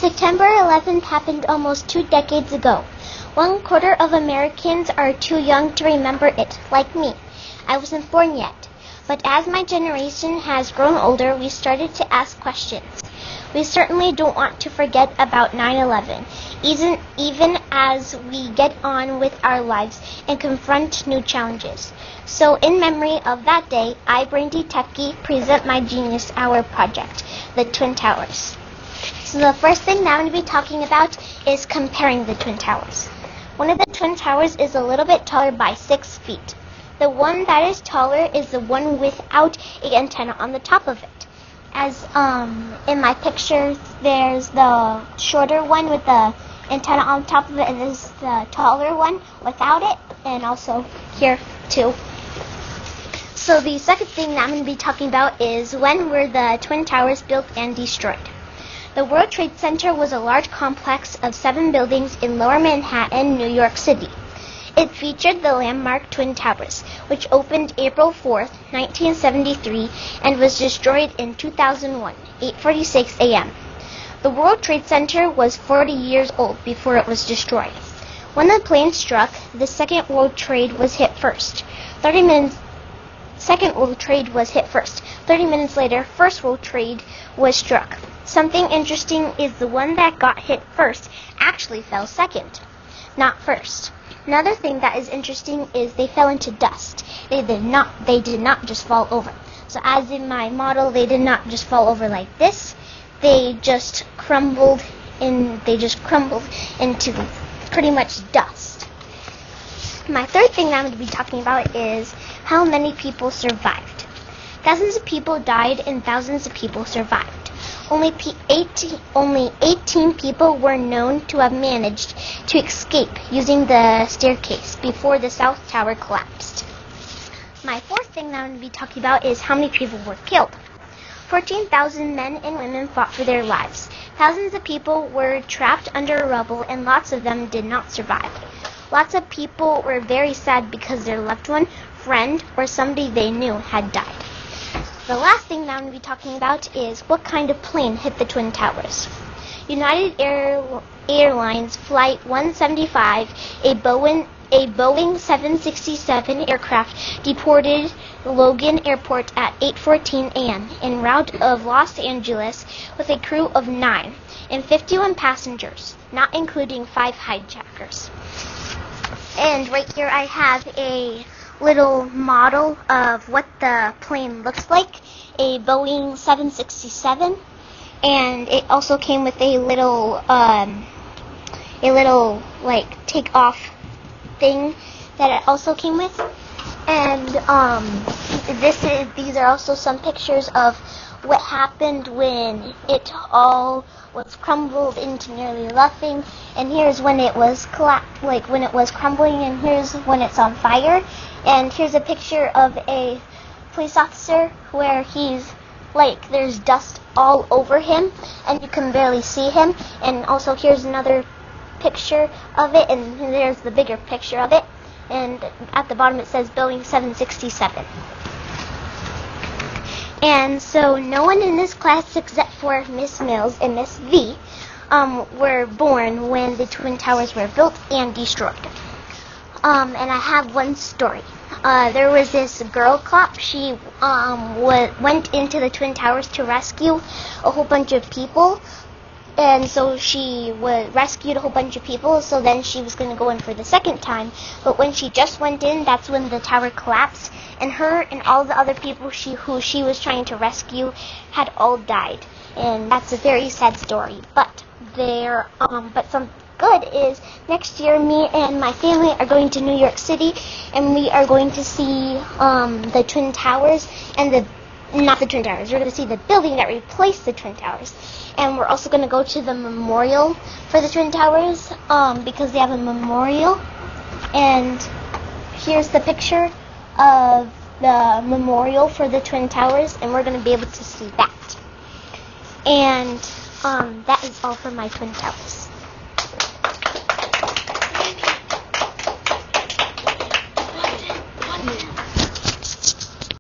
September 11th happened almost 2 decades ago. 1/4 of Americans are too young to remember it, like me. I wasn't born yet. But as my generation has grown older, we started to ask questions. We certainly don't want to forget about 9/11, even as we get on with our lives and confront new challenges. So in memory of that day, I, Brandie, present my Genius Hour project, the Twin Towers. So the first thing that I'm going to be talking about is comparing the Twin Towers. One of the Twin Towers is a little bit taller by 6 feet. The one that is taller is the one without an antenna on the top of it. As in my picture, there's the shorter one with the antenna on top of it, and there's the taller one without it, and also here too. So the second thing that I'm going to be talking about is when were the Twin Towers built and destroyed. The World Trade Center was a large complex of 7 buildings in Lower Manhattan, New York City. It featured the landmark Twin Towers, which opened April 4th, 1973, and was destroyed in 2001, 8:46 a.m. The World Trade Center was 40 years old before it was destroyed. When the plane struck, the Second World Trade was hit first. 30 minutes later, First World Trade was struck. Something interesting is the one that got hit first actually fell second, not first. Another thing that is interesting is they fell into dust. They did not just fall over. So as in my model, they did not just fall over like this. They just crumbled into pretty much dust. My third thing that I'm going to be talking about is how many people survived. Thousands of people died and thousands of people survived. Only 18 people were known to have managed to escape using the staircase before the South Tower collapsed. My fourth thing that I'm going to be talking about is how many people were killed. 14,000 men and women fought for their lives. Thousands of people were trapped under rubble, and lots of them did not survive. Lots of people were very sad because their loved one, friend, or somebody they knew had died. The last thing that I'm going to be talking about is what kind of plane hit the Twin Towers. United Airlines Flight 175, a Boeing 767 aircraft, departed Logan Airport at 8:14 a.m. en route of Los Angeles with a crew of 9 and 51 passengers, not including 5 hijackers. And right here I have a little model of what the plane looks like, a Boeing 767, and it also came with a little like takeoff thing that it also came with. And these are also some pictures of what happened when it all was crumbled into nearly nothing. And here's when it was when it was crumbling, and here's when it's on fire. And here's a picture of a police officer where there's dust all over him and you can barely see him. And also here's another picture of it, and there's the bigger picture of it. And at the bottom it says Boeing 767. And so no one in this class except for Miss Mills and Miss V were born when the Twin Towers were built and destroyed. And I have one story. There was this girl cop. She went into the Twin Towers to rescue a whole bunch of people. And so she rescued a whole bunch of people, so then she was going to go in for the second time. But when she just went in, that's when the tower collapsed, and her and all the other people who she was trying to rescue had all died. And that's a very sad story. But some good is next year me and my family are going to New York City, and we are going to see the Twin Towers and not the Twin Towers. We're going to see the building that replaced the Twin Towers. And we're also going to go to the memorial for the Twin Towers because they have a memorial. And here's the picture of the memorial for the Twin Towers, and we're going to be able to see that. And that is all for my Twin Towers.